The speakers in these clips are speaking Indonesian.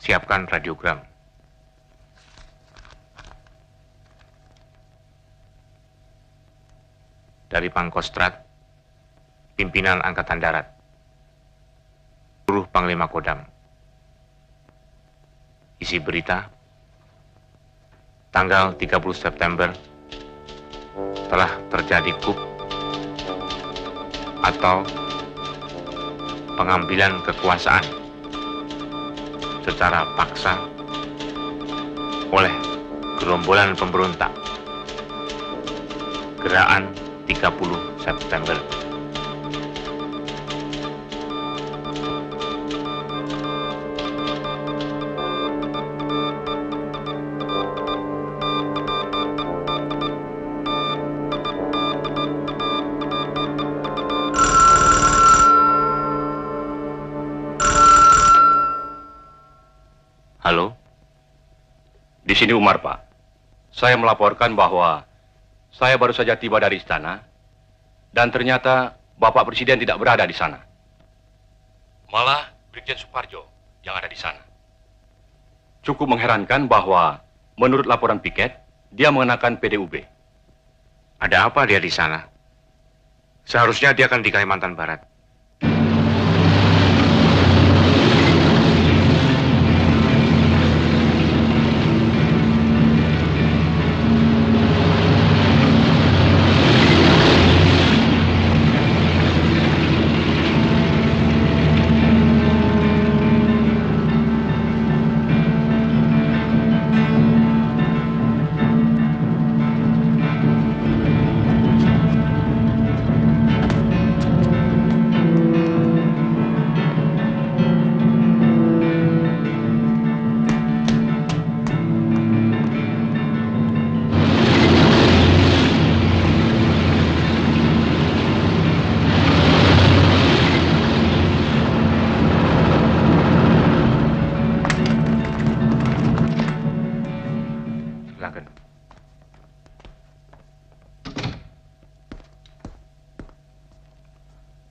Siapkan radiogram. Dari Pangkostrat, Pimpinan Angkatan Darat, seluruh Panglima Kodam. Isi berita, tanggal 30 September telah terjadi coup atau pengambilan kekuasaan secara paksa oleh gerombolan pemberontak Gerakan 30 September. Halo? Di sini Umar, Pak. Saya melaporkan bahwa saya baru saja tiba dari istana dan ternyata Bapak Presiden tidak berada di sana. Malah Brigjen Suparjo yang ada di sana. Cukup mengherankan bahwa menurut laporan piket, dia mengenakan PDUB. Ada apa dia di sana? Seharusnya dia akan di Kalimantan Barat.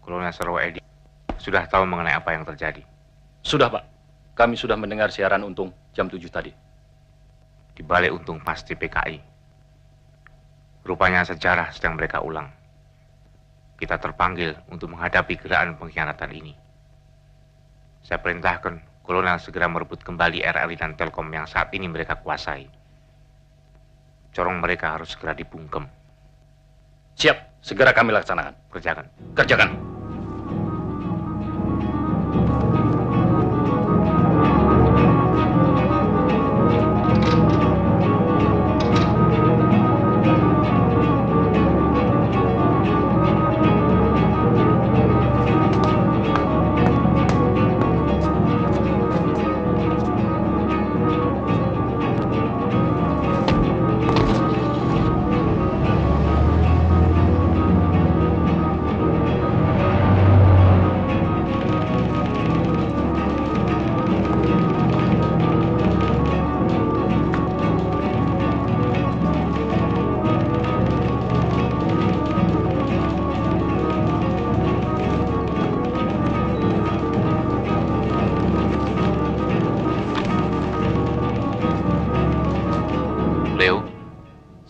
Kolonel Sarwo Edi sudah tahu mengenai apa yang terjadi. Sudah, Pak. Kami sudah mendengar siaran Untung jam 7 tadi. Di balik Untung pasti PKI. Rupanya sejarah sedang mereka ulang. Kita terpanggil untuk menghadapi gerakan pengkhianatan ini. Saya perintahkan Kolonel segera merebut kembali RRI dan Telkom yang saat ini mereka kuasai. Corong mereka harus segera dibungkem. Siap, segera kami laksanakan. Kerjakan. Kerjakan.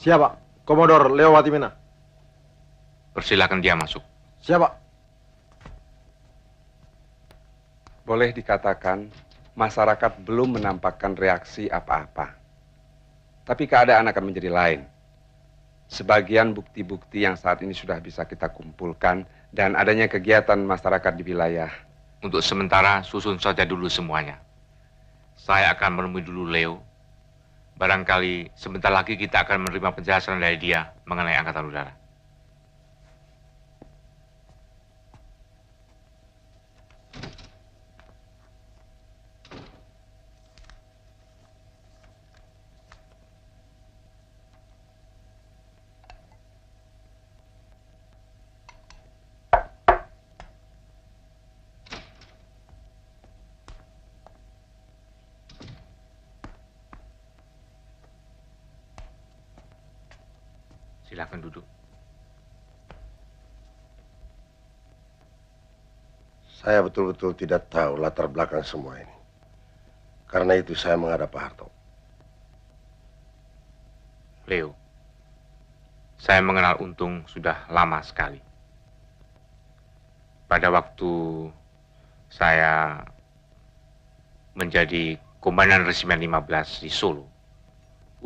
Siap, Pak. Komodor Leo Watimena. Persilakan dia masuk. Siap, Pak. Boleh dikatakan masyarakat belum menampakkan reaksi apa-apa. Tapi keadaan akan menjadi lain. Sebagian bukti-bukti yang saat ini sudah bisa kita kumpulkan dan adanya kegiatan masyarakat di wilayah. Untuk sementara susun saja dulu semuanya. Saya akan menemui dulu Leo. Barangkali sebentar lagi kita akan menerima penjelasan dari dia mengenai Angkatan Udara. Silakan duduk. Saya betul-betul tidak tahu latar belakang semua ini. Karena itu saya menghadap Pak Harto. Leo, saya mengenal Untung sudah lama sekali. Pada waktu saya menjadi Komandan Resimen 15 di Solo,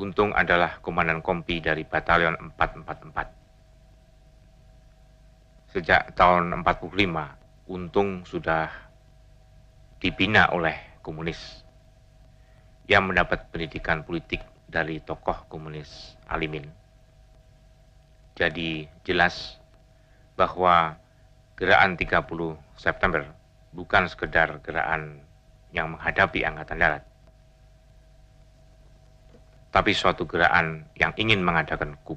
Untung adalah Komandan Kompi dari Batalion 444. Sejak tahun 45, Untung sudah dibina oleh komunis yang mendapat pendidikan politik dari tokoh komunis Alimin. Jadi jelas bahwa gerakan 30 September bukan sekedar gerakan yang menghadapi Angkatan Darat, tapi suatu gerakan yang ingin mengadakan coup.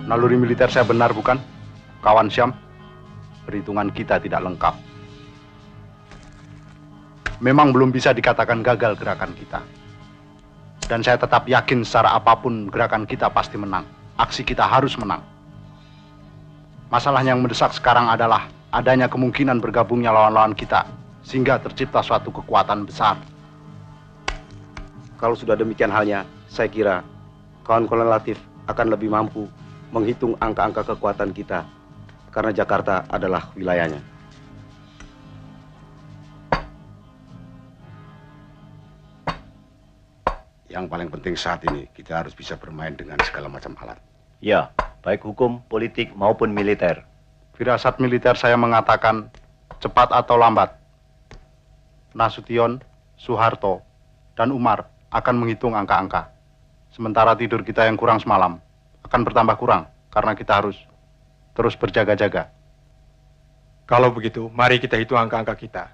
Naluri militer saya benar, bukan? Kawan Syam, perhitungan kita tidak lengkap. Memang belum bisa dikatakan gagal gerakan kita. Dan saya tetap yakin secara apapun gerakan kita pasti menang. Aksi kita harus menang. Masalah yang mendesak sekarang adalah adanya kemungkinan bergabungnya lawan-lawan kita, sehingga tercipta suatu kekuatan besar. Kalau sudah demikian halnya, saya kira kawan Kolonel Latif akan lebih mampu menghitung angka-angka kekuatan kita, karena Jakarta adalah wilayahnya. Yang paling penting saat ini, kita harus bisa bermain dengan segala macam alat. Ya, baik hukum, politik, maupun militer. Firasat militer saya mengatakan, cepat atau lambat, Nasution, Soeharto, dan Umar akan menghitung angka-angka. Sementara tidur kita yang kurang semalam akan bertambah kurang, karena kita harus terus berjaga-jaga. Kalau begitu, mari kita hitung angka-angka kita.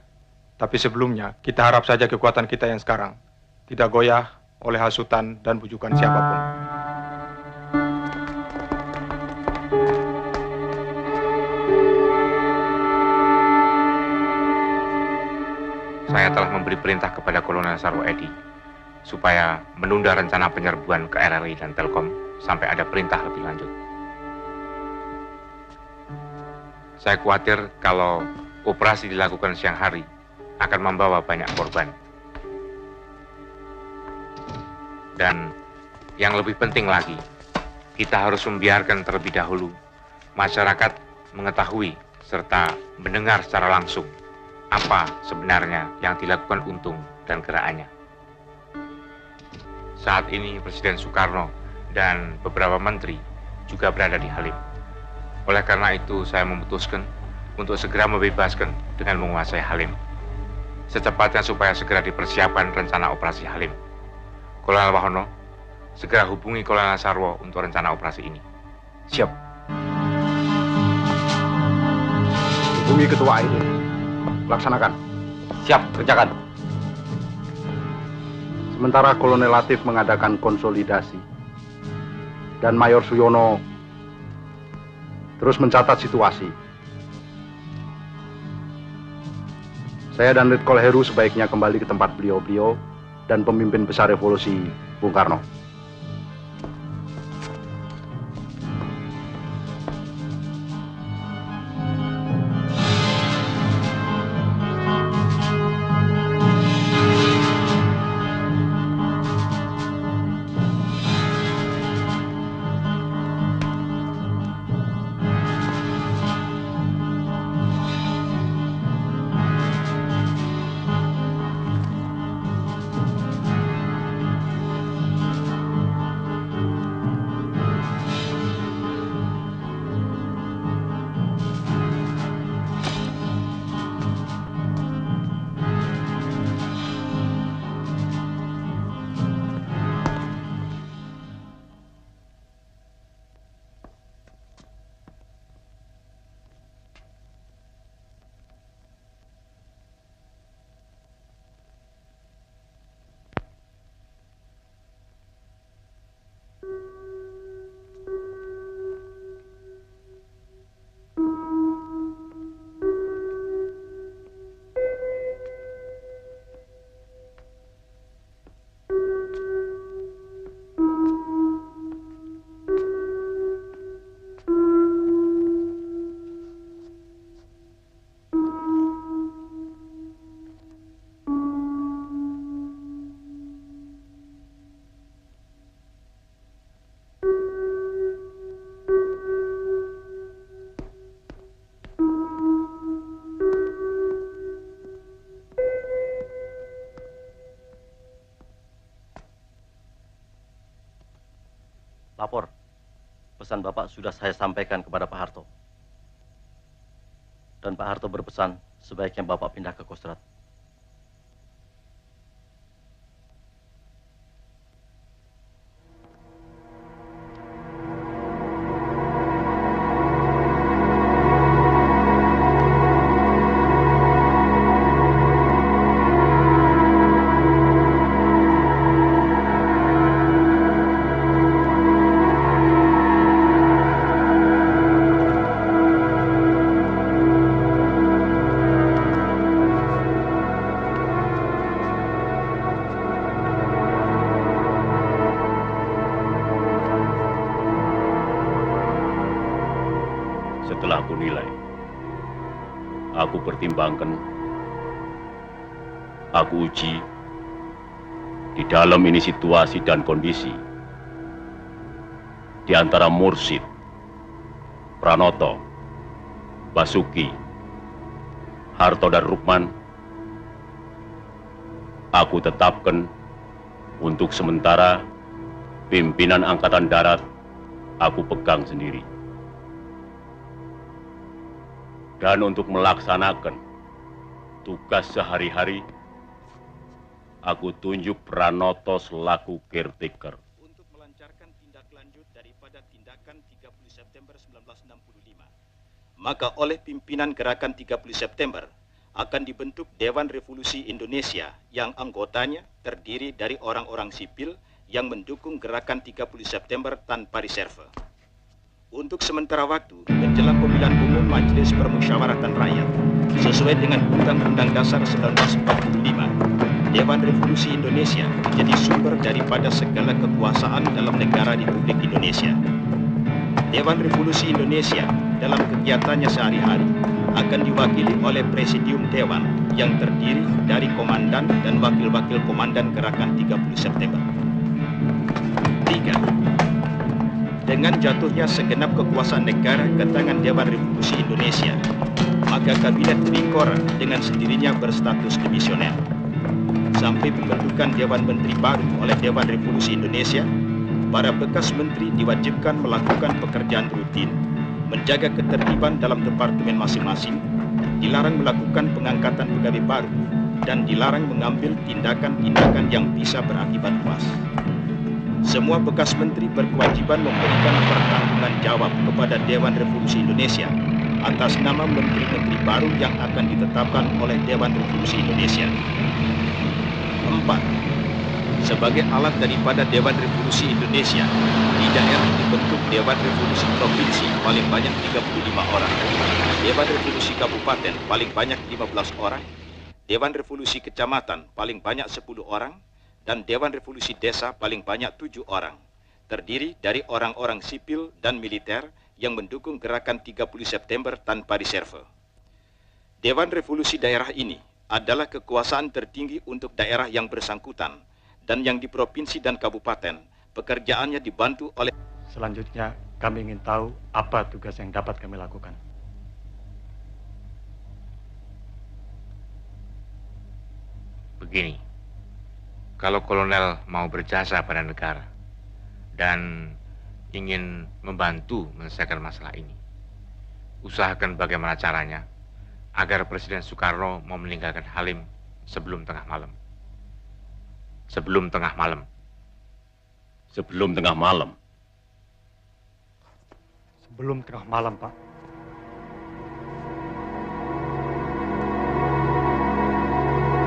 Tapi sebelumnya, kita harap saja kekuatan kita yang sekarang tidak goyah oleh hasutan dan bujukan siapapun. Saya telah memberi perintah kepada Kolonel Sarwo Edi supaya menunda rencana penyerbuan ke RRI dan Telkom sampai ada perintah lebih lanjut. Saya khawatir kalau operasi dilakukan siang hari akan membawa banyak korban. Dan yang lebih penting lagi, kita harus membiarkan terlebih dahulu masyarakat mengetahui serta mendengar secara langsung apa sebenarnya yang dilakukan Untung dan gerakannya. Saat ini Presiden Soekarno dan beberapa menteri juga berada di Halim. Oleh karena itu saya memutuskan untuk segera membebaskan dengan menguasai Halim. Secepatnya supaya segera dipersiapkan rencana operasi Halim. Kolonel Wahono, segera hubungi Kolonel Sarwo untuk rencana operasi ini. Siap. Hubungi Ketua AID. Laksanakan. Siap, kerjakan. Sementara Kolonel Latif mengadakan konsolidasi dan Mayor Suyono terus mencatat situasi. Saya dan Letkol Heru sebaiknya kembali ke tempat beliau-beliau dan pemimpin besar revolusi, Bung Karno. pesan Bapak sudah saya sampaikan kepada Pak Harto. Dan Pak Harto berpesan sebaiknya Bapak pindah ke Kostrad. Setelah aku nilai, aku pertimbangkan, aku uji, di dalam ini situasi dan kondisi, di antara Mursid, Pranoto, Basuki, Harto dan Rukman, aku tetapkan untuk sementara pimpinan Angkatan Darat aku pegang sendiri. Dan untuk melaksanakan tugas sehari-hari, aku tunjuk Pranoto selaku caretaker. Untuk melancarkan tindak lanjut daripada tindakan 30 September 1965, maka oleh pimpinan gerakan 30 September akan dibentuk Dewan Revolusi Indonesia yang anggotanya terdiri dari orang-orang sipil yang mendukung gerakan 30 September tanpa reserve. Untuk sementara waktu, menjelang pemilihan umum Majelis Permusyawaratan Rakyat, sesuai dengan Undang-Undang Dasar 1945, Dewan Revolusi Indonesia menjadi sumber daripada segala kekuasaan dalam negara Republik Indonesia. Dewan Revolusi Indonesia dalam kegiatannya sehari-hari akan diwakili oleh Presidium Dewan yang terdiri dari komandan dan wakil-wakil komandan gerakan 30 September. 3. Dengan jatuhnya segenap kekuasaan negara ke tangan Dewan Revolusi Indonesia, maka Kabinet Trikora dengan sendirinya berstatus dimisioner. Sampai pembentukan Dewan Menteri baru oleh Dewan Revolusi Indonesia, para bekas menteri diwajibkan melakukan pekerjaan rutin, menjaga ketertiban dalam departemen masing-masing, dilarang melakukan pengangkatan pegawai baru, dan dilarang mengambil tindakan-tindakan yang bisa berakibat luas. Semua bekas menteri berkewajiban memberikan pertanggungan jawab kepada Dewan Revolusi Indonesia atas nama menteri-menteri baru yang akan ditetapkan oleh Dewan Revolusi Indonesia. 4. Sebagai alat daripada Dewan Revolusi Indonesia, di daerah dibentuk Dewan Revolusi Provinsi paling banyak 35 orang, Dewan Revolusi Kabupaten paling banyak 15 orang, Dewan Revolusi Kecamatan paling banyak 10 orang, dan Dewan Revolusi Desa paling banyak 7 orang, terdiri dari orang-orang sipil dan militer yang mendukung gerakan 30 September tanpa reserve. Dewan Revolusi daerah ini adalah kekuasaan tertinggi untuk daerah yang bersangkutan, dan yang di provinsi dan kabupaten, pekerjaannya dibantu oleh... Selanjutnya, kami ingin tahu apa tugas yang dapat kami lakukan. Begini, kalau kolonel mau berjasa pada negara dan ingin membantu menyelesaikan masalah ini, usahakan bagaimana caranya agar Presiden Soekarno mau meninggalkan Halim sebelum tengah malam. Sebelum tengah malam. Sebelum tengah malam. Sebelum tengah malam, Pak.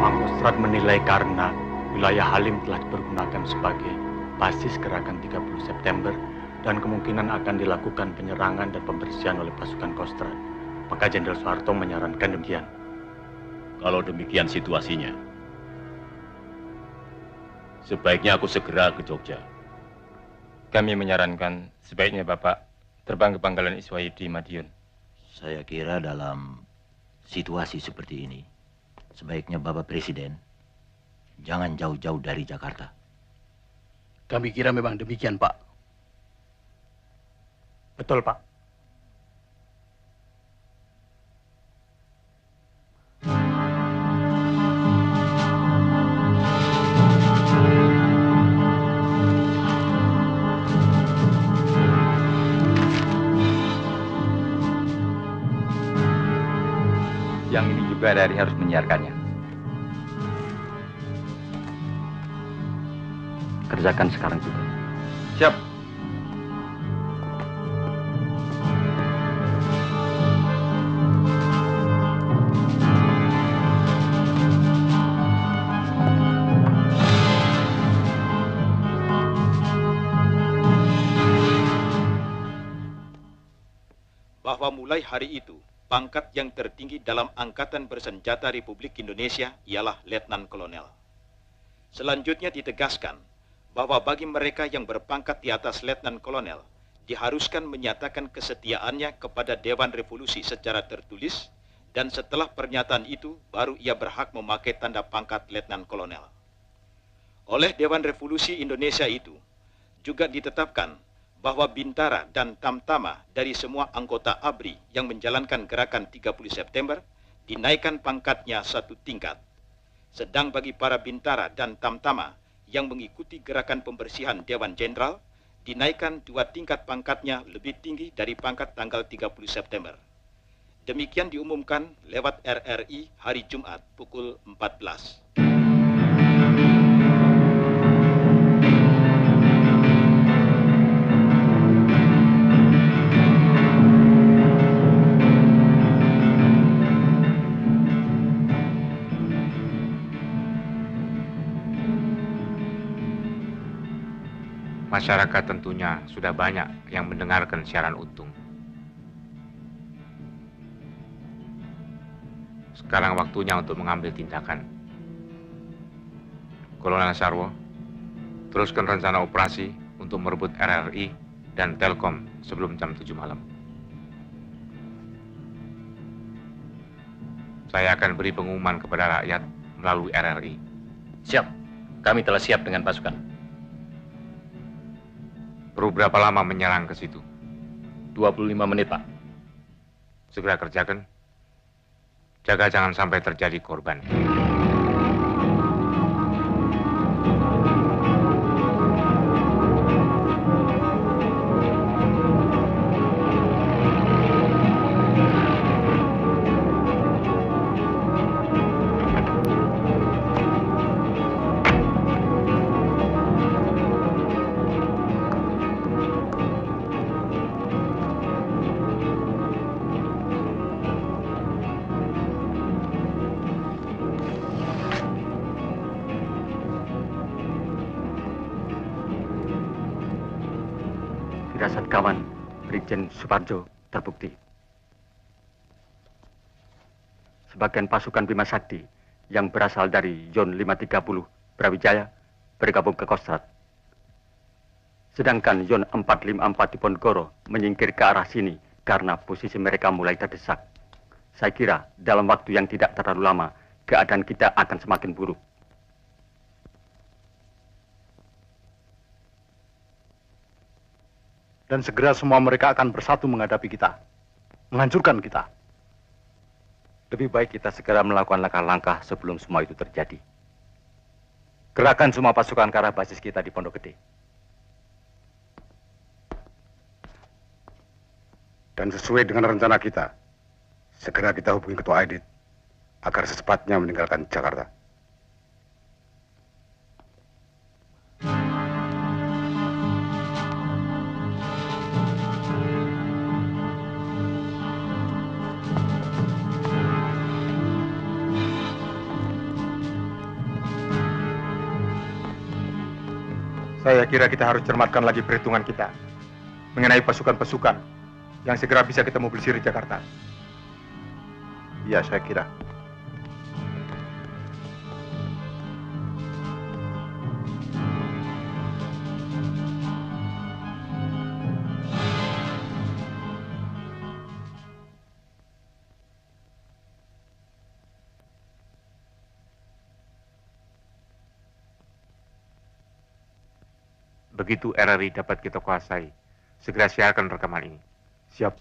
Pangkostrat menilai karena wilayah Halim telah dipergunakan sebagai basis gerakan 30 September dan kemungkinan akan dilakukan penyerangan dan pembersihan oleh pasukan Kostrad. Maka Jenderal Soeharto menyarankan demikian. Kalau demikian situasinya, sebaiknya aku segera ke Jogja. Kami menyarankan sebaiknya Bapak terbang ke Pangkalan Iswai di Madiun. Saya kira dalam situasi seperti ini, sebaiknya Bapak Presiden jangan jauh-jauh dari Jakarta. Kami kira memang demikian, Pak. Betul, Pak. Siang ini juga RRI harus menyiarkannya. Kerjakan sekarang juga. Siap. Bahwa mulai hari itu, pangkat yang tertinggi dalam Angkatan Bersenjata Republik Indonesia ialah Letnan Kolonel. Selanjutnya ditegaskan bahwa bagi mereka yang berpangkat di atas Letnan Kolonel, diharuskan menyatakan kesetiaannya kepada Dewan Revolusi secara tertulis, dan setelah pernyataan itu, baru ia berhak memakai tanda pangkat Letnan Kolonel. Oleh Dewan Revolusi Indonesia itu, juga ditetapkan bahwa Bintara dan Tamtama dari semua anggota ABRI yang menjalankan gerakan 30 September dinaikkan pangkatnya 1 tingkat. Sedang bagi para Bintara dan Tamtama yang mengikuti gerakan pembersihan Dewan Jenderal dinaikkan 2 tingkat pangkatnya lebih tinggi dari pangkat tanggal 30 September. Demikian diumumkan lewat RRI hari Jumat pukul 14. Masyarakat tentunya sudah banyak yang mendengarkan siaran Untung. Sekarang waktunya untuk mengambil tindakan. Kolonel Sarwo, teruskan rencana operasi untuk merebut RRI dan Telkom sebelum jam 7 malam. Saya akan beri pengumuman kepada rakyat melalui RRI. Siap. Kami telah siap dengan pasukan. Perlu berapa lama menyerang ke situ? 25 menit, Pak. Segera kerjakan. Jaga jangan sampai terjadi korban. Firasat kawan Brigjen Suparjo terbukti. Sebagian pasukan Bima Sakti yang berasal dari Zon 530 Brawijaya bergabung ke Kostrad. Sedangkan Zon 454 di Ponegoro menyingkir ke arah sini karena posisi mereka mulai terdesak. Saya kira dalam waktu yang tidak terlalu lama, keadaan kita akan semakin buruk. Dan segera semua mereka akan bersatu menghadapi kita, menghancurkan kita. Lebih baik kita segera melakukan langkah-langkah sebelum semua itu terjadi. Gerakan semua pasukan ke arah basis kita di Pondok Gede. Dan sesuai dengan rencana kita, segera kita hubungi Ketua Aidit agar secepatnya meninggalkan Jakarta. Saya kira kita harus cermatkan lagi perhitungan kita mengenai pasukan-pasukan yang segera bisa kita mobilisir di Jakarta. Iya, saya kira. Begitu RRI dapat kita kuasai, segera siarkan rekaman ini. Siap.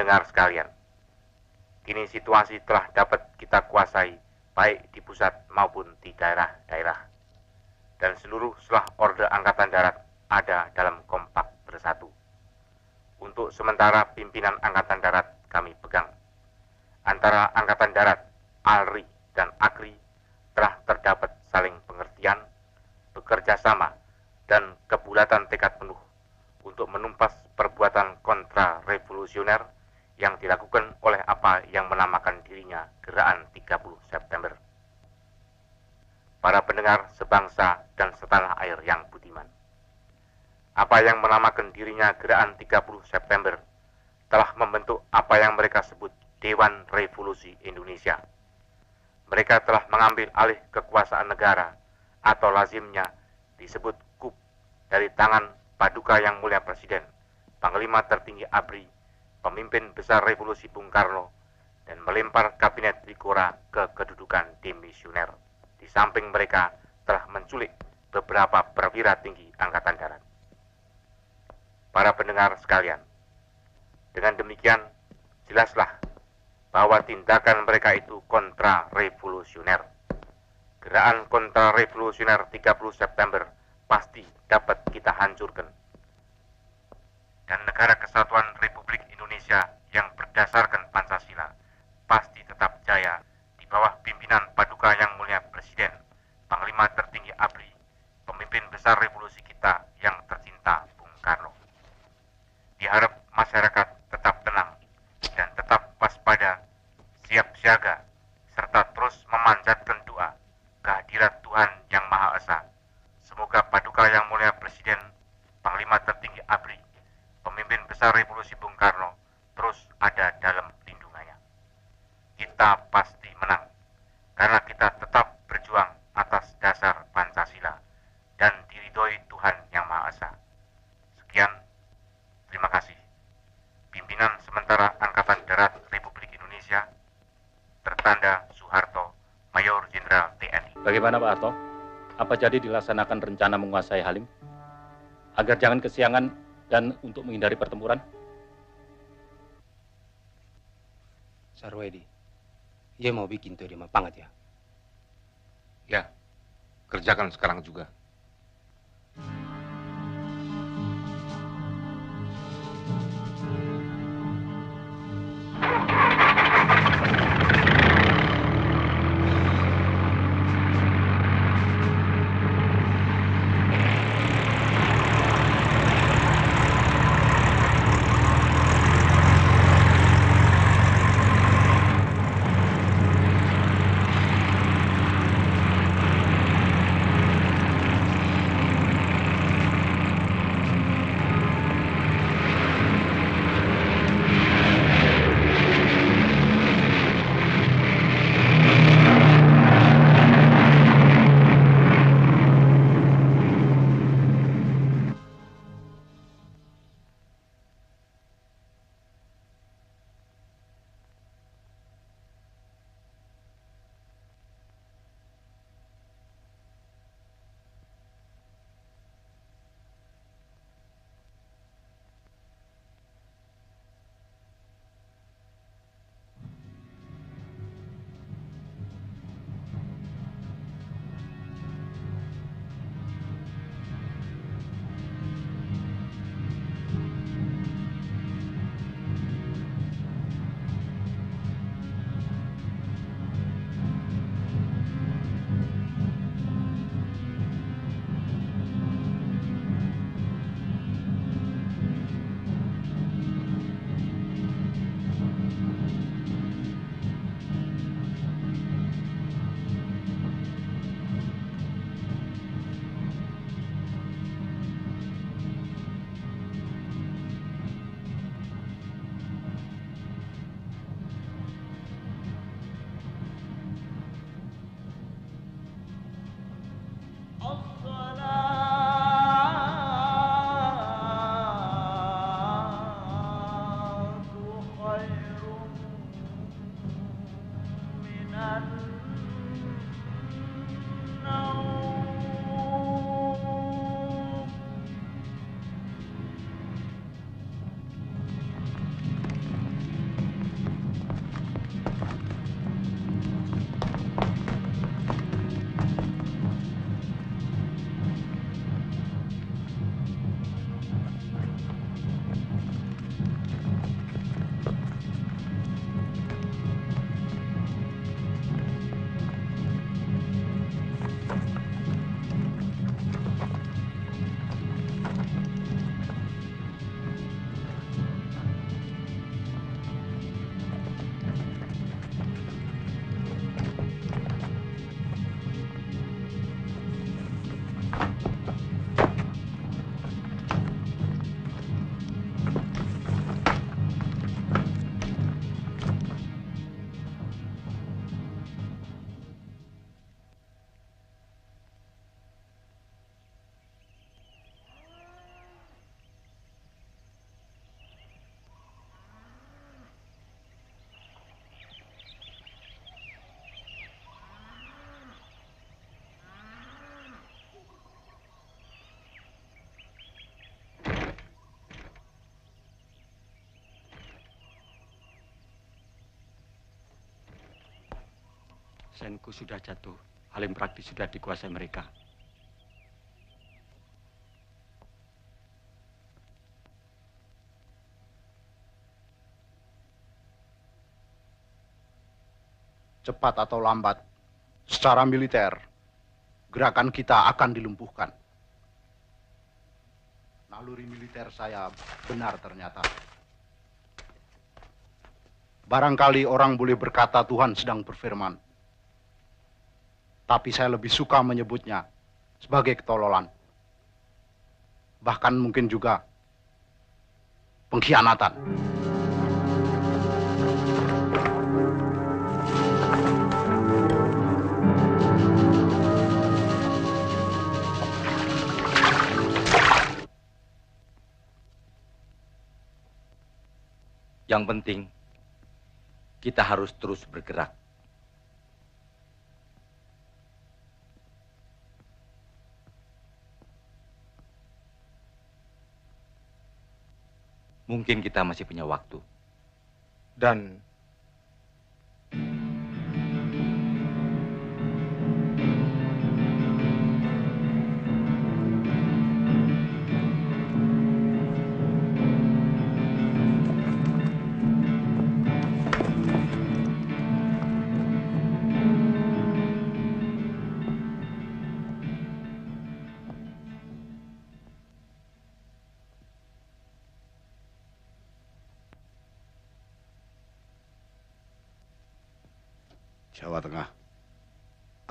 pendengar sekalian, kini situasi telah dapat kita kuasai baik di pusat maupun di daerah-daerah. Dan seluruh selah Orde Angkatan Darat ada dalam kompak bersatu. Untuk sementara pimpinan Angkatan Darat kami pegang. Antara Angkatan Darat, ALRI, dan AKRI telah terdapat saling pengertian, bekerja sama, dan kebulatan tekad penuh untuk menumpas perbuatan kontra-revolusioner yang dilakukan oleh apa yang menamakan dirinya Gerakan 30 September. Para pendengar sebangsa dan setanah air yang budiman, apa yang menamakan dirinya Gerakan 30 September telah membentuk apa yang mereka sebut Dewan Revolusi Indonesia. Mereka telah mengambil alih kekuasaan negara atau lazimnya disebut KUP dari tangan Paduka Yang Mulia Presiden, Panglima Tertinggi ABRI, pemimpin besar revolusi Bung Karno, dan melempar kabinet Trikora ke kedudukan demisioner. Di samping mereka telah menculik beberapa perwira tinggi Angkatan Darat. Para pendengar sekalian, dengan demikian jelaslah bahwa tindakan mereka itu kontra-revolusioner. Gerakan kontra-revolusioner 30 September pasti dapat kita hancurkan. Dan negara kesatuan Republik Indonesia yang berdasarkan Pancasila pasti tetap jaya di bawah pimpinan Paduka Yang Mulia Presiden, Panglima Tertinggi ABRI, pemimpin besar revolusi kita yang tercinta Bung Karno. Diharap masyarakat tetap tenang dan tetap waspada, siap siaga, serta terus memanjatkan doa kehadirat Tuhan Yang Maha Esa. Semoga Paduka Yang Mulia Presiden, Panglima Tertinggi ABRI, pemimpin besar revolusi Bung Karno, terus ada dalam lindungannya. Kita pasti menang, karena kita tetap berjuang atas dasar Pancasila dan diridhoi Tuhan Yang Maha Esa. Sekian, terima kasih. Pimpinan sementara Angkatan Darat Republik Indonesia, tertanda Soeharto, Mayor Jenderal TNI. Bagaimana Pak Harto? Apa jadi dilaksanakan rencana menguasai Halim? Agar jangan kesiangan dan untuk menghindari pertempuran? Sarwedi, ia mau bikin tuh di Mapangat ya? Ya, kerjakan sekarang juga. Senku sudah jatuh. Halim praktis sudah dikuasai mereka. Cepat atau lambat, secara militer, gerakan kita akan dilumpuhkan. Naluri militer saya benar ternyata. Barangkali orang boleh berkata Tuhan sedang berfirman. Tapi saya lebih suka menyebutnya sebagai ketololan. Bahkan mungkin juga pengkhianatan. Yang penting, kita harus terus bergerak. Mungkin kita masih punya waktu. Dan Jawa Tengah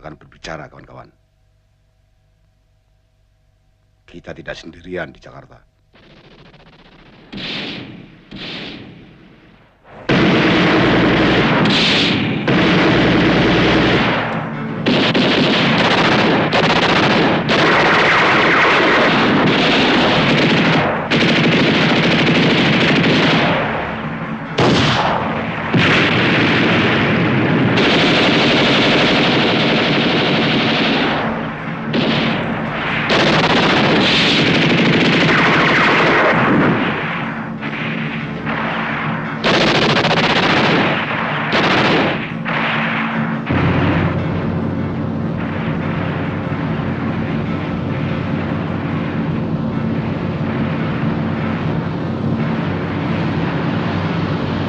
akan berbicara, kawan-kawan. Kita tidak sendirian di Jakarta.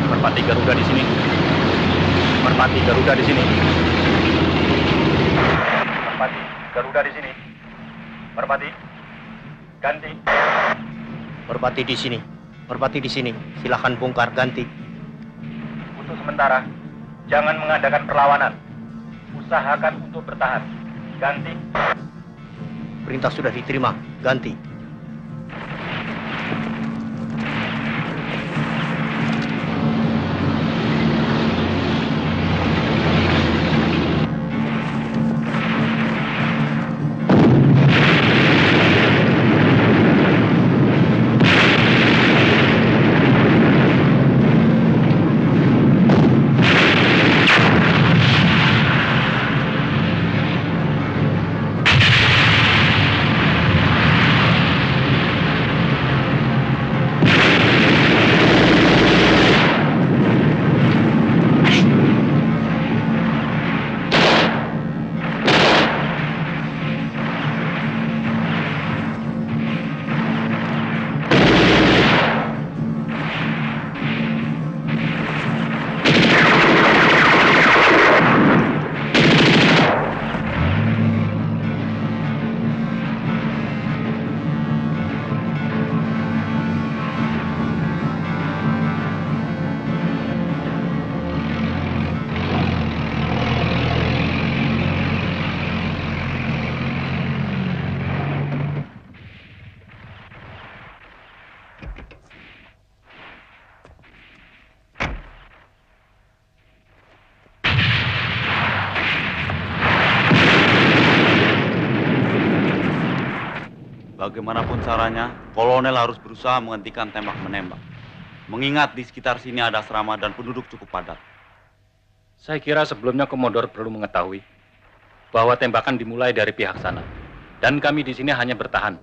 Merpati Garuda di sini. Merpati Garuda di sini. Merpati Garuda di sini. Merpati. Ganti. Merpati di sini. Merpati di sini. Silakan bongkar, ganti. Untuk sementara, jangan mengadakan perlawanan. Usahakan untuk bertahan. Ganti. Perintah sudah diterima, ganti. Bagaimanapun caranya, kolonel harus berusaha menghentikan tembak-menembak. Mengingat di sekitar sini ada asrama dan penduduk cukup padat. Saya kira sebelumnya Komodor perlu mengetahui bahwa tembakan dimulai dari pihak sana. Dan kami di sini hanya bertahan.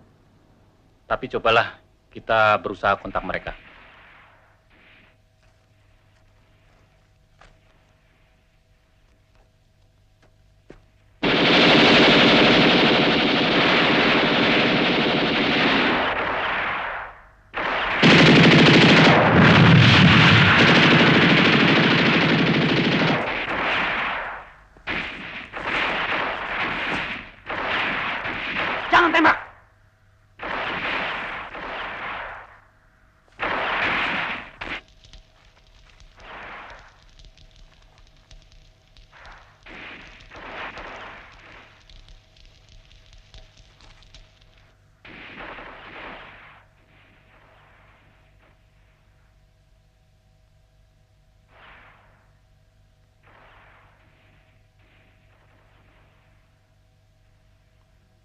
Tapi cobalah kita berusaha kontak mereka. Jangan tembak!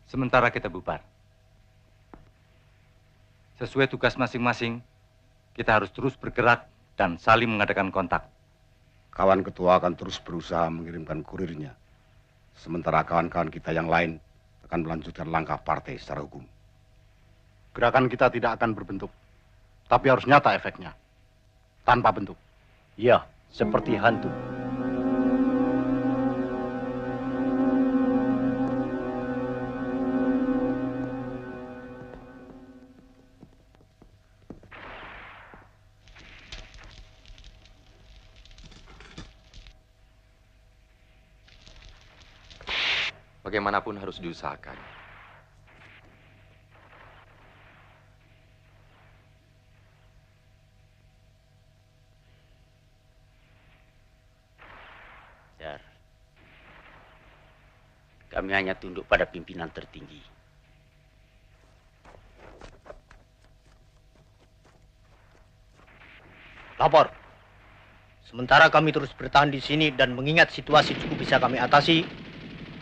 Sementara kita bubar. Sesuai tugas masing-masing, kita harus terus bergerak dan saling mengadakan kontak. Kawan ketua akan terus berusaha mengirimkan kurirnya. Sementara kawan-kawan kita yang lain akan melanjutkan langkah partai secara hukum. Gerakan kita tidak akan berbentuk, tapi harus nyata efeknya. Tanpa bentuk. Iya, seperti hantu. Bagaimanapun harus diusahakan. Dar, kami hanya tunduk pada pimpinan tertinggi. Lapor. Sementara kami terus bertahan di sini dan mengingat situasi cukup bisa kami atasi,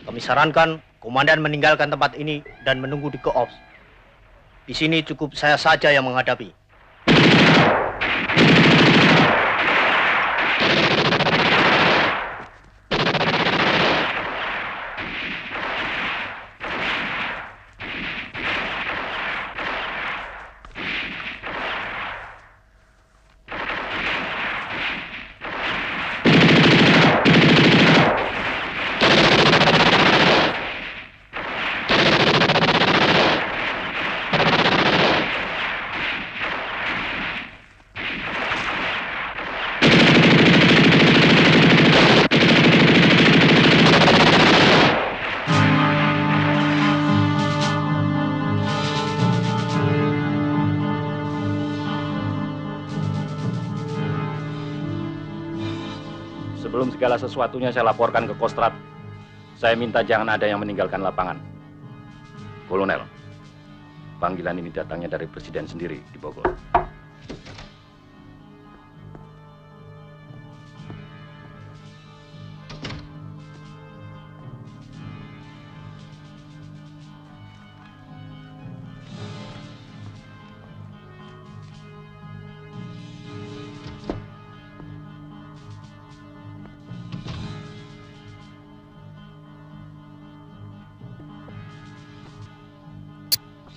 kami sarankan komandan meninggalkan tempat ini dan menunggu di Koops. Di sini cukup saya saja yang menghadapi. Sebelum segala sesuatunya saya laporkan ke Kostrad, saya minta jangan ada yang meninggalkan lapangan. Kolonel, panggilan ini datangnya dari Presiden sendiri di Bogor.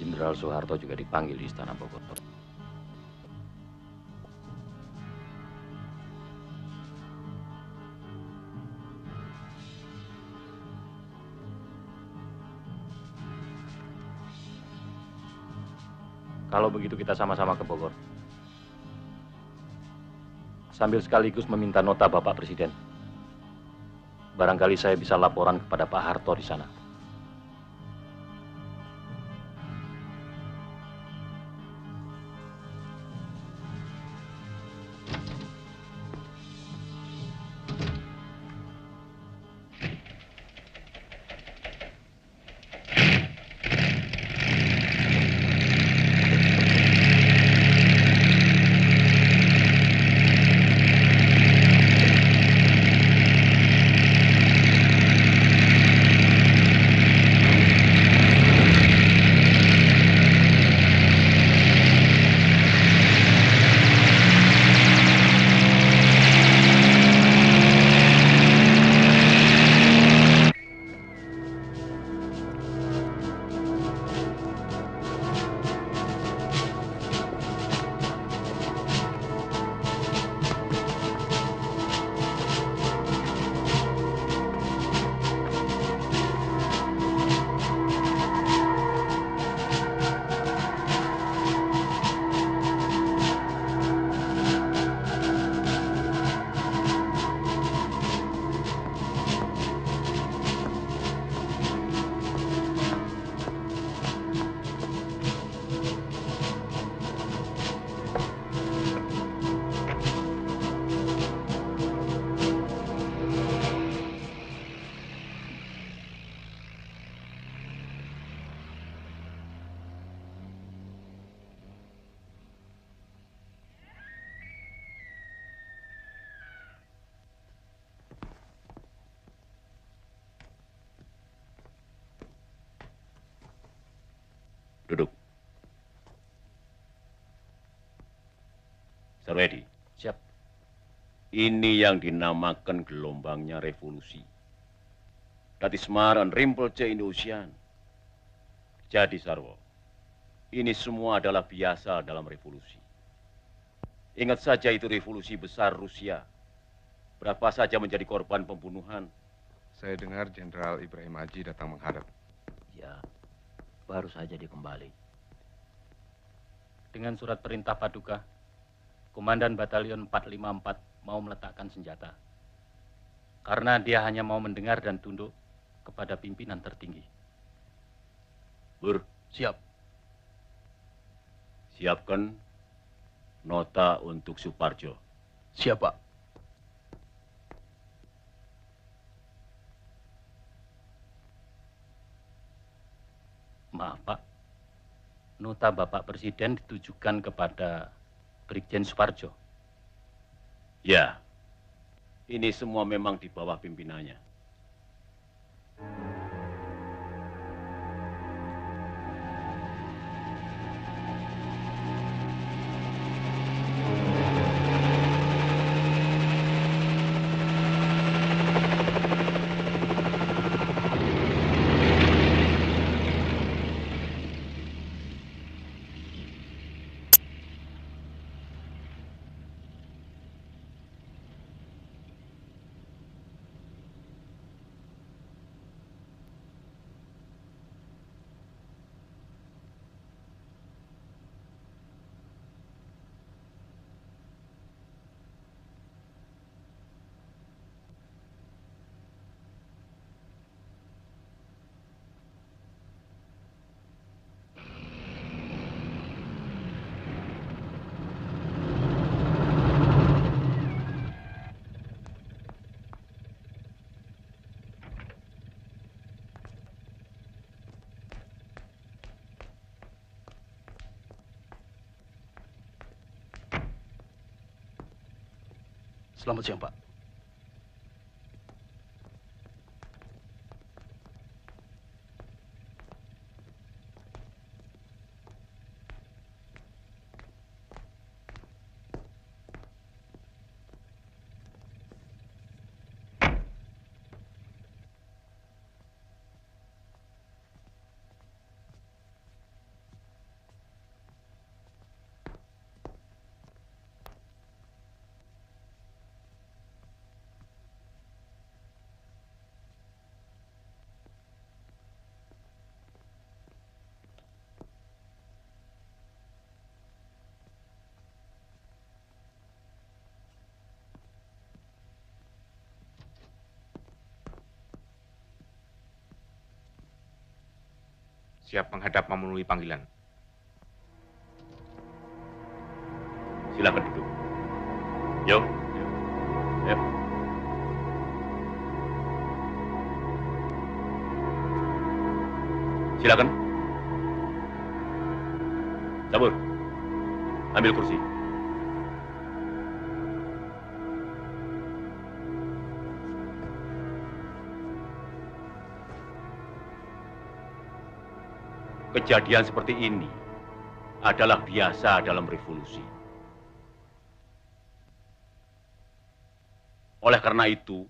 Jenderal Soeharto juga dipanggil di Istana Bogor. Kalau begitu kita sama-sama ke Bogor. Sambil sekaligus meminta nota Bapak Presiden. Barangkali saya bisa laporan kepada Pak Harto di sana. Duduk. Sarwedi. Siap. Ini yang dinamakan gelombangnya revolusi. That is mar and rimple in the ocean. Jadi Sarwo, ini semua adalah biasa dalam revolusi. Ingat saja itu revolusi besar Rusia. Berapa saja menjadi korban pembunuhan. Saya dengar Jenderal Ibrahim Haji datang menghadap. Ya, baru saja dia kembali. Dengan surat perintah Paduka, Komandan Batalion 454 mau meletakkan senjata. Karena dia hanya mau mendengar dan tunduk kepada pimpinan tertinggi. Bur, siap. Siapkan nota untuk Suparjo. Siap, Pak. Maaf, Pak. Nota Bapak Presiden ditujukan kepada Brigjen Suparjo. Ya, ini semua memang di bawah pimpinannya. Selamat siang, Pak. Siap menghadap memenuhi panggilan. Silakan duduk. Yo. Yo. Silakan. Sabur. Ambil kursi. Kejadian seperti ini adalah biasa dalam revolusi. Oleh karena itu,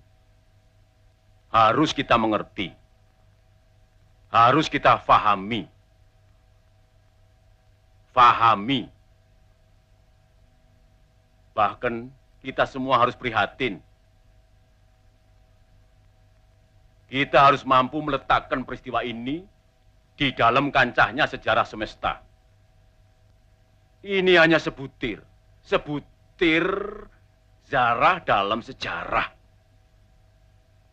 harus kita mengerti, harus kita fahami. Bahkan kita semua harus prihatin. Kita harus mampu meletakkan peristiwa ini di dalam kancahnya sejarah semesta. Ini hanya sebutir zarah dalam sejarah.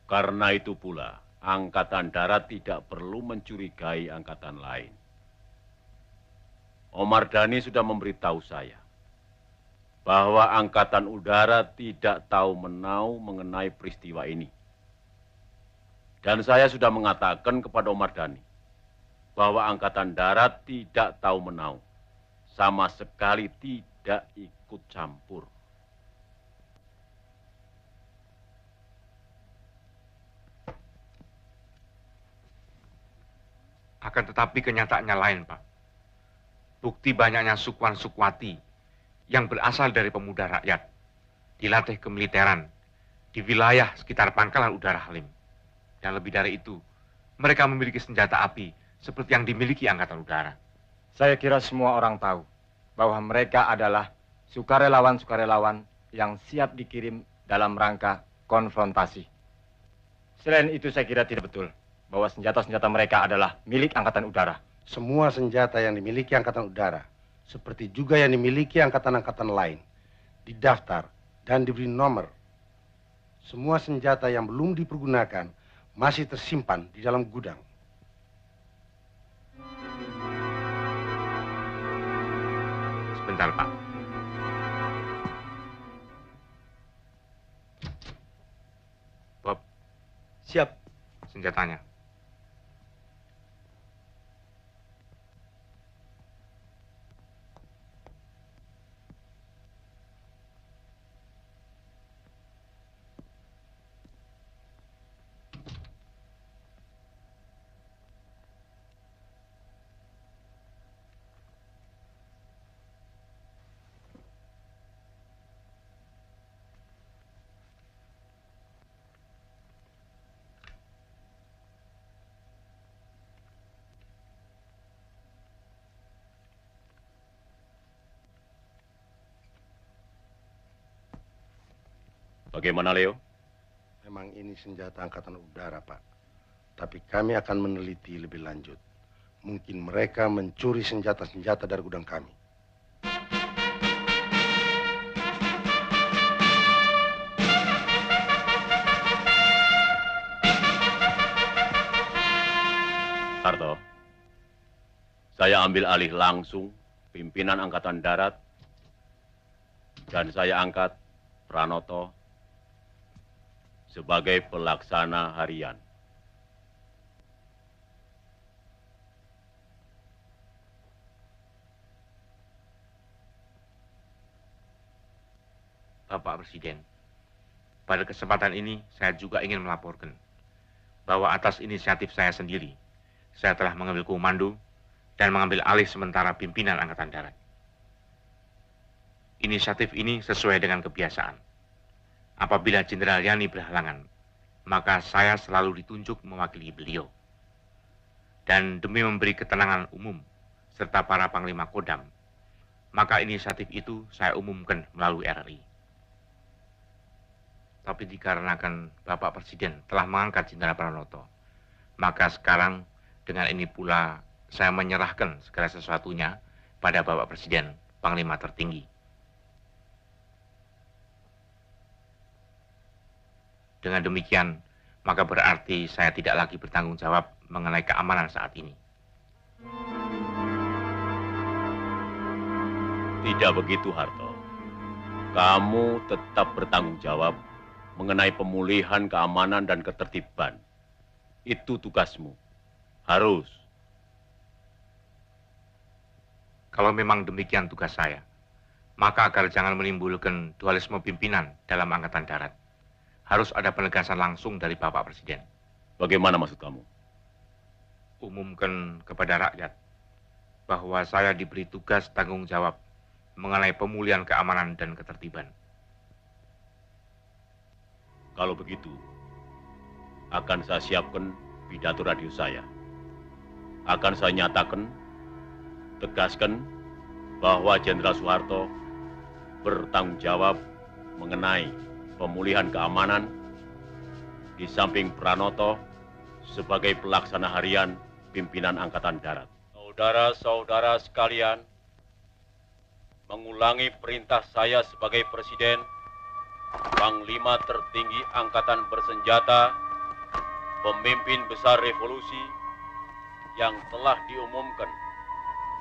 Karena itu pula, Angkatan Darat tidak perlu mencurigai angkatan lain. Omar Dhani sudah memberitahu saya bahwa Angkatan Udara tidak tahu menau mengenai peristiwa ini. Dan saya sudah mengatakan kepada Omar Dhani bahwa Angkatan Darat tidak tahu menau, sama sekali tidak ikut campur. Akan tetapi kenyataannya lain, Pak. bukti banyaknya Sukwan-Sukwati yang berasal dari pemuda rakyat, dilatih kemiliteran di wilayah sekitar pangkalan udara Halim. Dan lebih dari itu, mereka memiliki senjata api seperti yang dimiliki Angkatan Udara. Saya kira semua orang tahu bahwa mereka adalah sukarelawan-sukarelawan yang siap dikirim dalam rangka konfrontasi. Selain itu saya kira tidak betul bahwa senjata-senjata mereka adalah milik Angkatan Udara. Semua senjata yang dimiliki Angkatan Udara, seperti juga yang dimiliki angkatan-angkatan lain, didaftar dan diberi nomor. Semua senjata yang belum dipergunakan masih tersimpan di dalam gudang. Sebentar, Pak. Bob. Siap. Senjatanya. Bagaimana, Leo? Memang ini senjata Angkatan Udara, Pak. Tapi kami akan meneliti lebih lanjut. Mungkin mereka mencuri senjata-senjata dari gudang kami. Harto, saya ambil alih langsung pimpinan Angkatan Darat dan saya angkat Pranoto sebagai pelaksana harian. Bapak Presiden, pada kesempatan ini saya juga ingin melaporkan bahwa atas inisiatif saya sendiri, saya telah mengambil komando dan mengambil alih sementara pimpinan Angkatan Darat. Inisiatif ini sesuai dengan kebiasaan. Apabila Jenderal Yani berhalangan, maka saya selalu ditunjuk mewakili beliau. Dan demi memberi ketenangan umum serta para Panglima Kodam, maka inisiatif itu saya umumkan melalui RRI. Tapi dikarenakan Bapak Presiden telah mengangkat Jenderal Pranoto, maka sekarang dengan ini pula saya menyerahkan segala sesuatunya pada Bapak Presiden, Panglima tertinggi. Dengan demikian, maka berarti saya tidak lagi bertanggung jawab mengenai keamanan saat ini. Tidak begitu, Harto. Kamu tetap bertanggung jawab mengenai pemulihan keamanan dan ketertiban. Itu tugasmu. Harus. Kalau memang demikian tugas saya, maka agar jangan menimbulkan dualisme pimpinan dalam Angkatan Darat, harus ada penegasan langsung dari Bapak Presiden. Bagaimana maksud kamu? Umumkan kepada rakyat bahwa saya diberi tugas tanggung jawab mengenai pemulihan keamanan dan ketertiban. Kalau begitu, akan saya siapkan pidato radio saya. Akan saya nyatakan, tegaskan bahwa Jenderal Soeharto bertanggung jawab mengenai pemulihan keamanan di samping Pranoto sebagai pelaksana harian pimpinan Angkatan Darat. Saudara-saudara sekalian, mengulangi perintah saya sebagai Presiden, Panglima tertinggi Angkatan Bersenjata, pemimpin besar revolusi yang telah diumumkan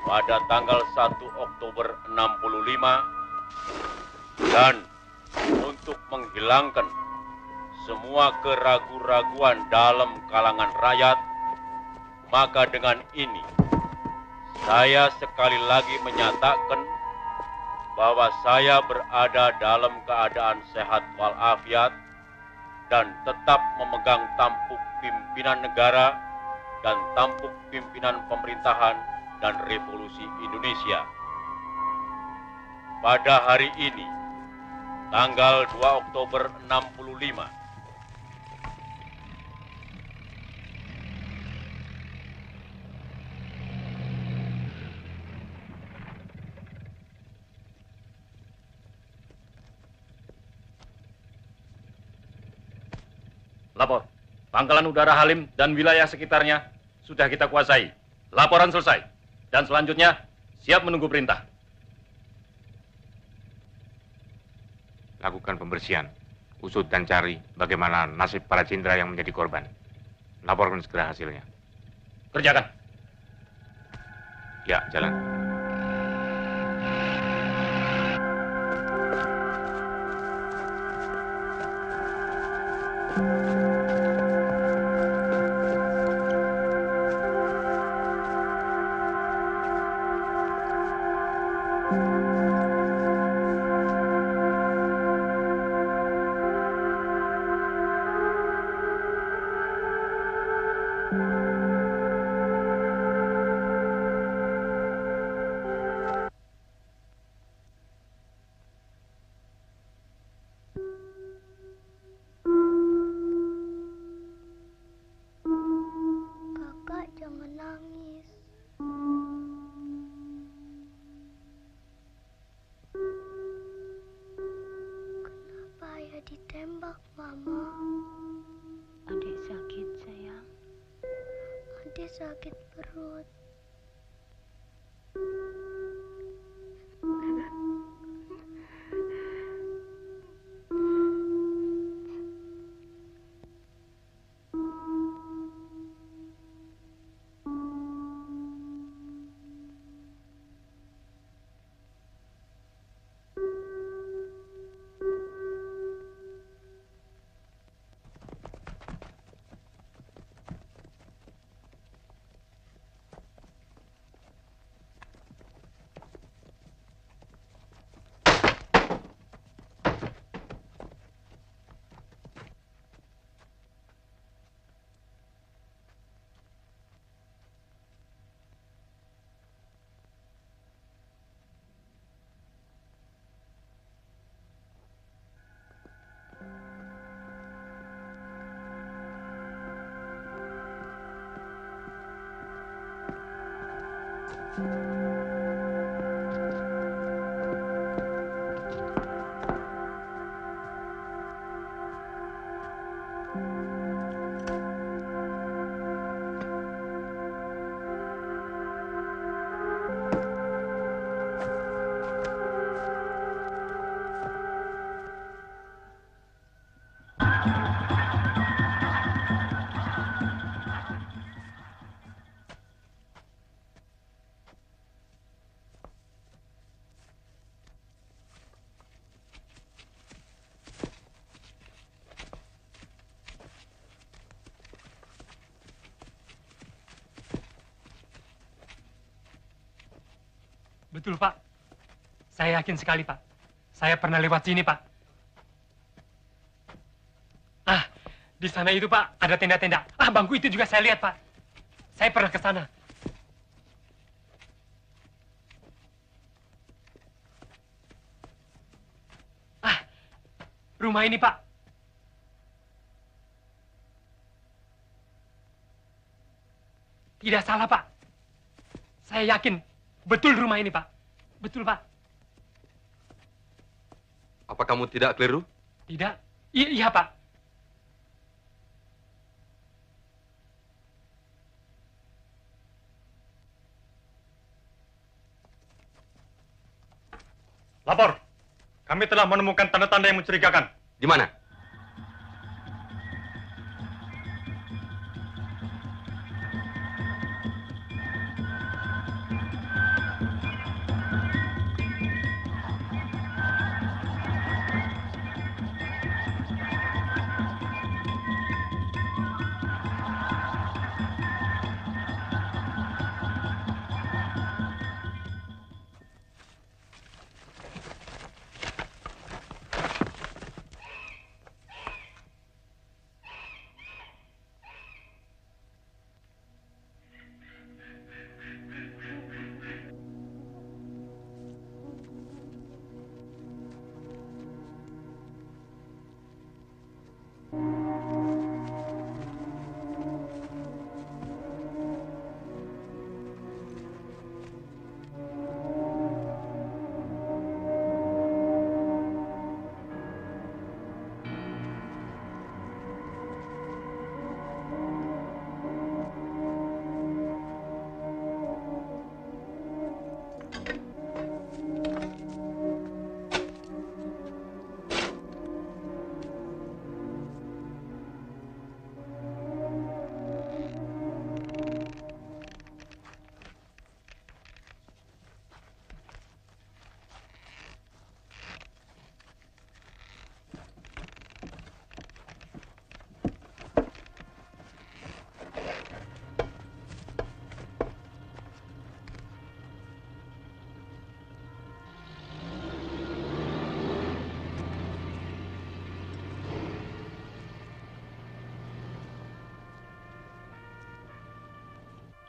pada tanggal 1 Oktober 65 dan untuk menghilangkan semua keraguan-raguan dalam kalangan rakyat, maka dengan ini saya sekali lagi menyatakan bahwa saya berada dalam keadaan sehat walafiat dan tetap memegang tampuk pimpinan negara dan tampuk pimpinan pemerintahan dan Revolusi Indonesia. Pada hari ini, tanggal 2 Oktober 65, lapor. Pangkalan udara Halim dan wilayah sekitarnya sudah kita kuasai. Laporan selesai. Dan selanjutnya, siap menunggu perintah. Lakukan pembersihan. Usut dan cari bagaimana nasib para Cindra yang menjadi korban. Laporkan segera hasilnya. Kerjakan. Ya, jalan. Kakak jangan nangis. Kenapa ayah ditembak, Mama? Adik sakit, sayang. Adik sakit perut. Betul, Pak. Saya yakin sekali, Pak. Saya pernah lewat sini, Pak. Ah, di sana itu, Pak, ada tenda-tenda. Ah, bangku itu juga saya lihat, Pak. Saya pernah ke sana. Ah, rumah ini, Pak. Tidak salah, Pak. Saya yakin. Betul rumah ini, Pak. Betul, Pak. Apa kamu tidak keliru? Tidak. Iya, Pak. Lapor. Kami telah menemukan tanda-tanda yang mencurigakan. Di mana?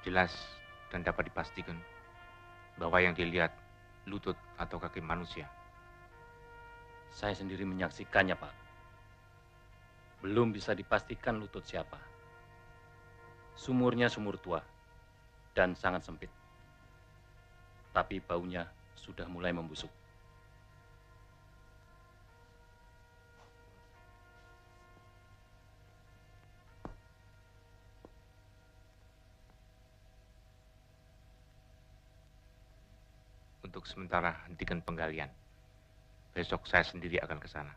Jelas dan dapat dipastikan bahwa yang dilihat lutut atau kaki manusia. Saya sendiri menyaksikannya, Pak. Belum bisa dipastikan lutut siapa. Sumurnya sumur tua dan sangat sempit. Tapi baunya sudah mulai membusuk. Untuk sementara hentikan penggalian. Besok saya sendiri akan ke sana.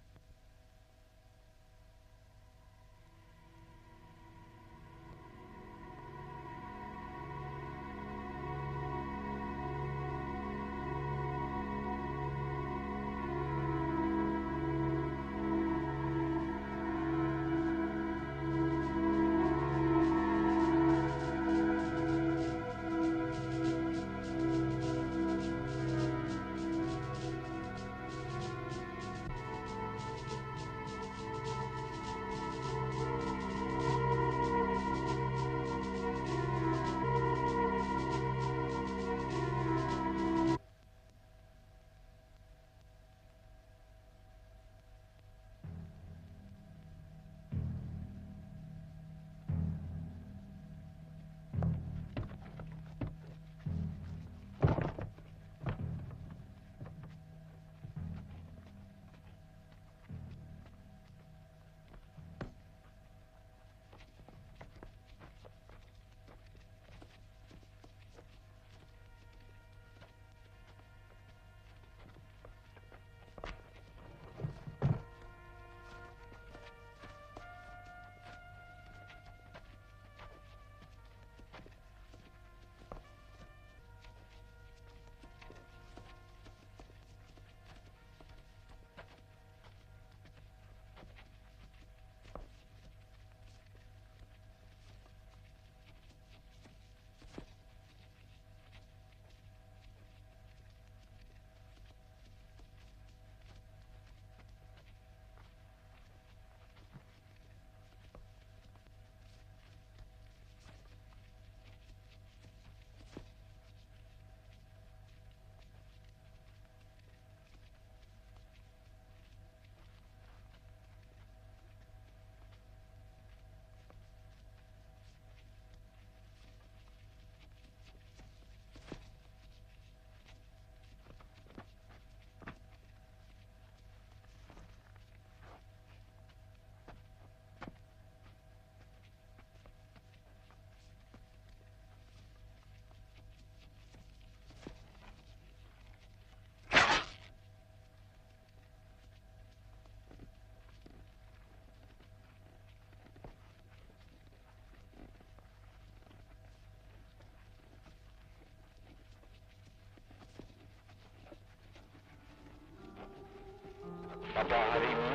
Pada hari ini,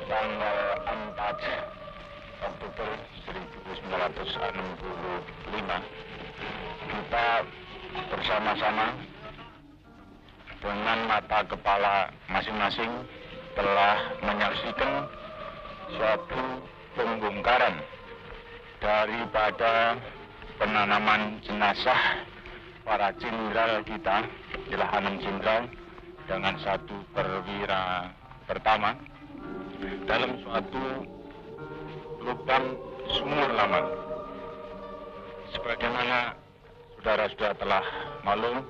tanggal 4 Oktober 1965, kita bersama-sama dengan mata kepala masing-masing telah menyaksikan suatu pembongkaran daripada penanaman jenazah para jenderal kita, adalah 6 jenderal dengan 1 perwira pertama dalam suatu lubang sumur lama. Sebagaimana saudara-saudara telah maklum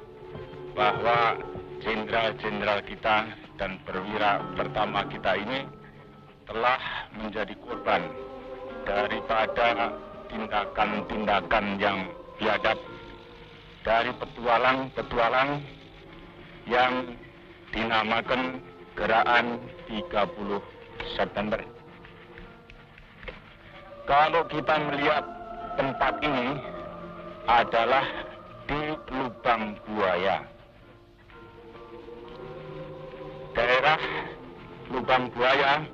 bahwa jenderal-jenderal kita dan perwira pertama kita ini telah menjadi korban daripada tindakan-tindakan yang biadab dari petualang-petualang yang dinamakan Gerakan 30 September. Kalau kita melihat tempat ini adalah di Lubang Buaya. Daerah Lubang Buaya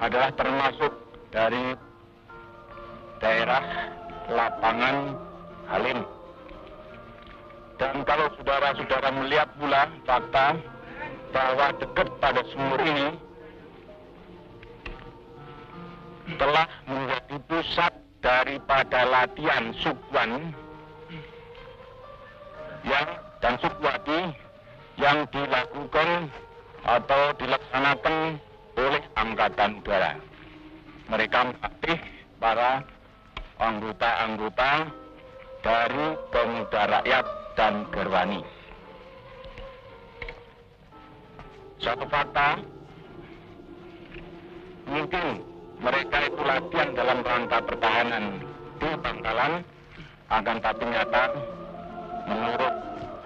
adalah termasuk dari daerah Lapangan Halim. Dan kalau saudara-saudara melihat pula fakta bahwa dekat pada sumur ini telah menjadi pusat daripada latihan Sukwan dan Sukmawati yang dilakukan atau dilaksanakan oleh Angkatan Udara. Mereka melatih para anggota-anggota dari Pemuda Rakyat dan Gerwani. Satu fakta, mungkin mereka itu latihan dalam rangka pertahanan di Bangkalan, akan tapi nyata menurut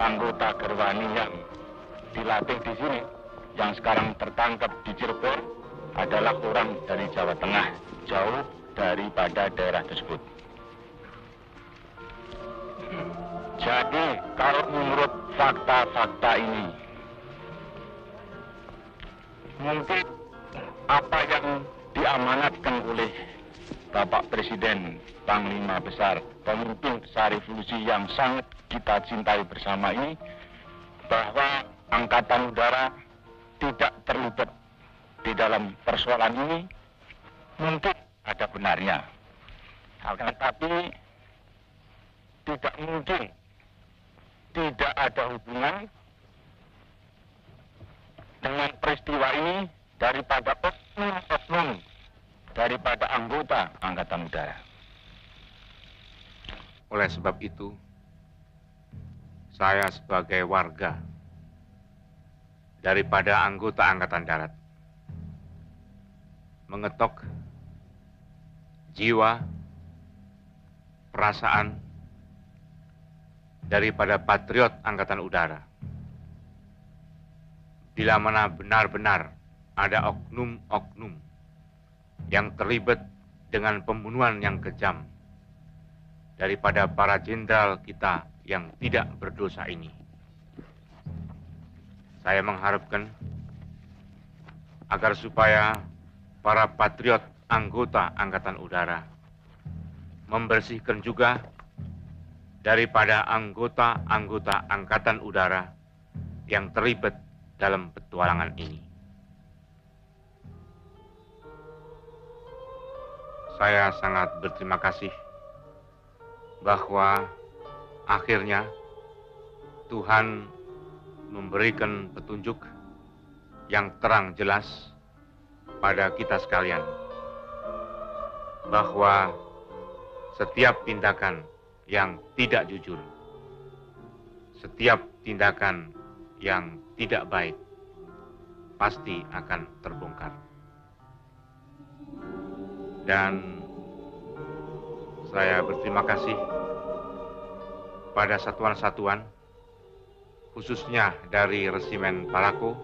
anggota Gerwani yang dilatih di sini, yang sekarang tertangkap di Cirebon adalah orang dari Jawa Tengah, jauh daripada daerah tersebut. Jadi kalau menurut fakta-fakta ini, mungkin apa yang diamanatkan oleh Bapak Presiden, Panglima Besar, pemimpin besar revolusi yang sangat kita cintai bersama ini, bahwa Angkatan Udara tidak terlibat di dalam persoalan ini, mungkin ada benarnya. Akan tetapi tidak mungkin tidak ada hubungan dengan peristiwa ini daripada oknum daripada anggota Angkatan Udara. Oleh sebab itu, saya sebagai warga daripada anggota Angkatan Darat mengetok jiwa, perasaan daripada patriot Angkatan Udara. Bila mana benar-benar ada oknum-oknum yang terlibat dengan pembunuhan yang kejam daripada para jenderal kita yang tidak berdosa ini. Saya mengharapkan agar supaya para patriot anggota Angkatan Udara membersihkan juga daripada anggota-anggota Angkatan Udara yang terlibat dalam petualangan ini. Saya sangat berterima kasih bahwa akhirnya Tuhan memberikan petunjuk yang terang jelas pada kita sekalian bahwa setiap tindakan yang tidak jujur, setiap tindakan yang tidak baik pasti akan terbongkar. Dan saya berterima kasih pada satuan-satuan, khususnya dari Resimen Parako,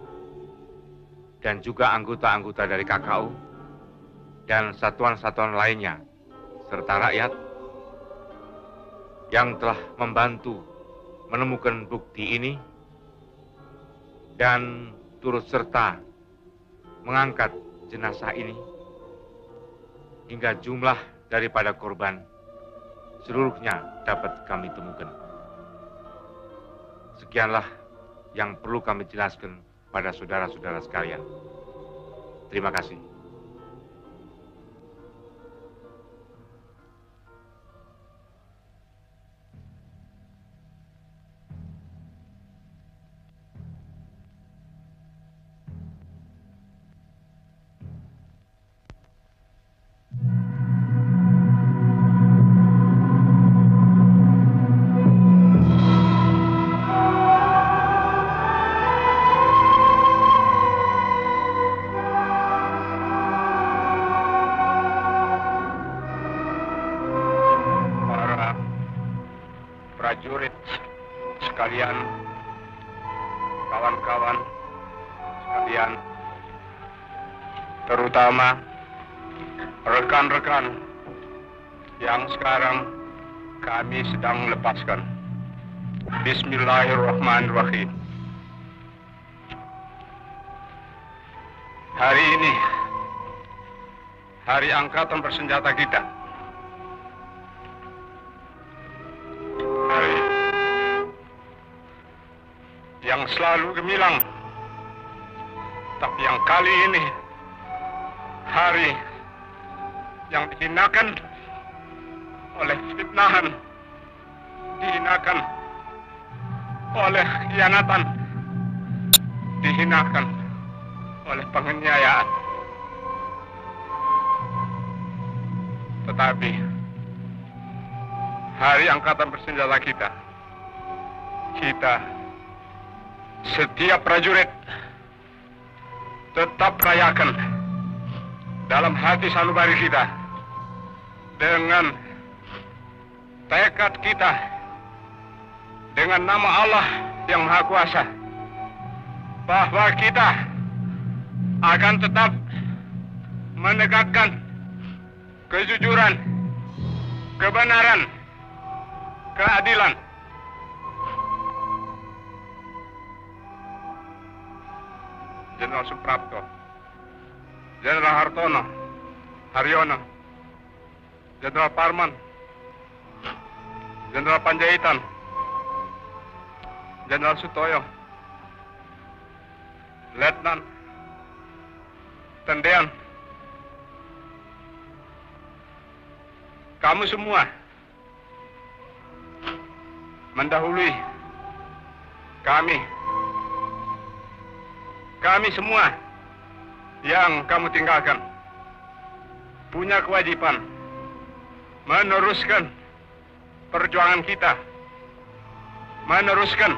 dan juga anggota-anggota dari KKU, dan satuan-satuan lainnya, serta rakyat, yang telah membantu menemukan bukti ini, dan turut serta mengangkat jenazah ini, hingga jumlah daripada korban seluruhnya dapat kami temukan. Sekianlah yang perlu kami jelaskan pada saudara-saudara sekalian. Terima kasih. Prajurit sekalian, kawan-kawan sekalian, terutama rekan-rekan yang sekarang kami sedang lepaskan. Bismillahirrahmanirrahim. Hari ini, hari angkatan bersenjata kita. Hari yang selalu gemilang, tapi yang kali ini hari yang dihinakan oleh fitnahan, dihinakan oleh khianatan, dihinakan oleh penganiayaan. Tetapi hari angkatan bersenjata kita, setiap prajurit tetap rayakan dalam hati sanubari kita dengan tekad kita, dengan nama Allah yang Maha Kuasa, bahwa kita akan tetap menegakkan kejujuran, kebenaran, keadilan. Jenderal Suprapto, Jenderal Hartono, Haryono, Jenderal Parman, Jenderal Panjaitan, Jenderal Sutoyo, Letnan Tendean, kamu semua mendahului kami. Kami semua yang kamu tinggalkan punya kewajiban meneruskan perjuangan kita, meneruskan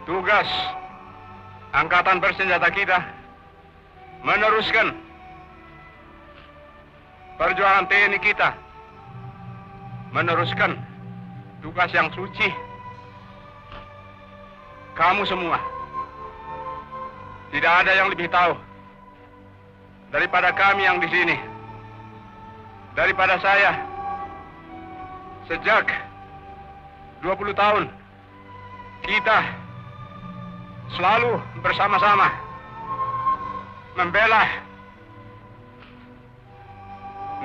tugas angkatan bersenjata kita, meneruskan perjuangan TNI kita, meneruskan tugas yang suci. Kamu semua, tidak ada yang lebih tahu daripada kami yang di sini, daripada saya. Sejak 20 tahun kita selalu bersama-sama membela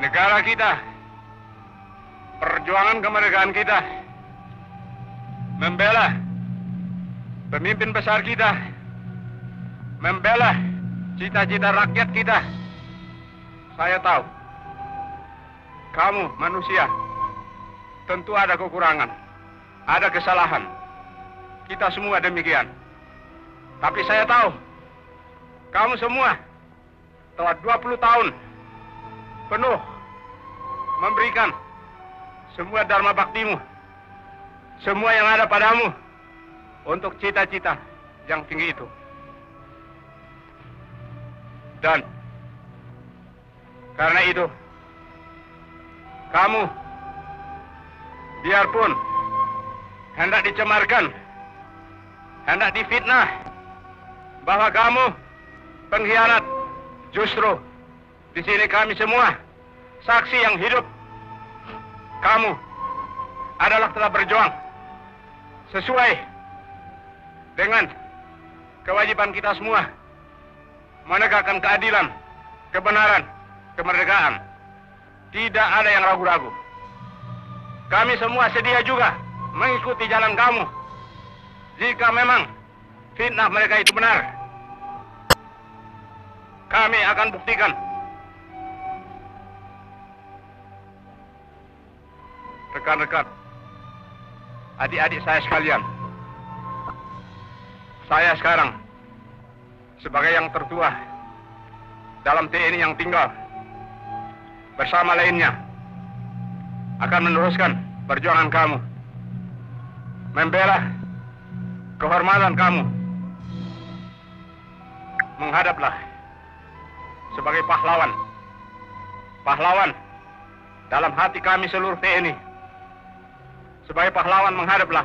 negara kita, perjuangan kemerdekaan kita, membela pemimpin besar kita, membela cita-cita rakyat kita. Saya tahu kamu manusia tentu ada kekurangan, ada kesalahan. Kita semua demikian. Tapi saya tahu kamu semua telah 20 tahun penuh memberikan semua dharma baktimu, semua yang ada padamu untuk cita-cita yang tinggi itu. Dan karena itu, kamu biarpun hendak dicemarkan, hendak difitnah bahwa kamu pengkhianat, justru di sini kami semua saksi yang hidup. Kamu adalah telah berjuang sesuai dengan kewajiban kita semua, menegakkan keadilan, kebenaran, kemerdekaan. Tidak ada yang ragu-ragu. Kami semua sedia juga mengikuti jalan kamu. Jika memang fitnah mereka itu benar, kami akan buktikan. Rekan-rekan, adik-adik saya sekalian, saya sekarang sebagai yang tertua dalam TNI yang tinggal bersama lainnya akan meneruskan perjuangan kamu, membela kehormatan kamu. Menghadaplah sebagai pahlawan, pahlawan dalam hati kami seluruh TNI. Sebagai pahlawan menghadaplah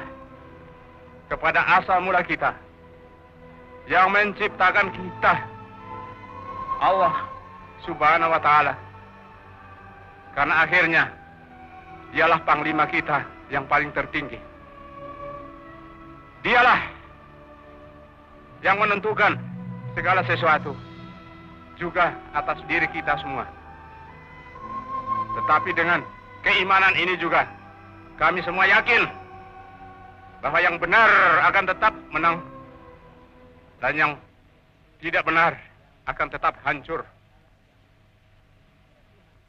kepada asal mula kita yang menciptakan kita, Allah Subhanahu wa Ta'ala. Karena akhirnya dialah panglima kita yang paling tertinggi. Dialah yang menentukan segala sesuatu, juga atas diri kita semua. Tetapi dengan keimanan ini juga kami semua yakin bahwa yang benar akan tetap menang dan yang tidak benar akan tetap hancur.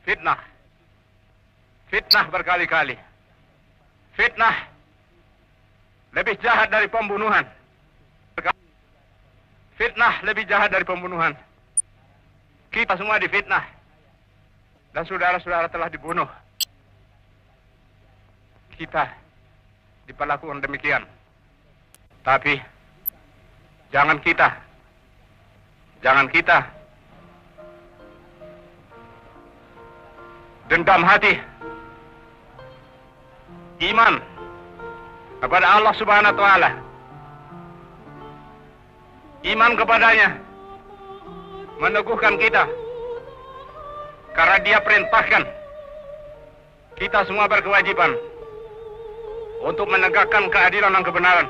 Fitnah, fitnah berkali-kali, fitnah lebih jahat dari pembunuhan. Fitnah lebih jahat dari pembunuhan. Kita semua difitnah. Dan saudara-saudara telah dibunuh. Kita diperlakukan demikian. Tapi jangan kita dendam hati. Iman kepada Allah Subhanahu wa taala. Iman kepadanya meneguhkan kita, karena Dia perintahkan kita semua berkewajiban untuk menegakkan keadilan dan kebenaran.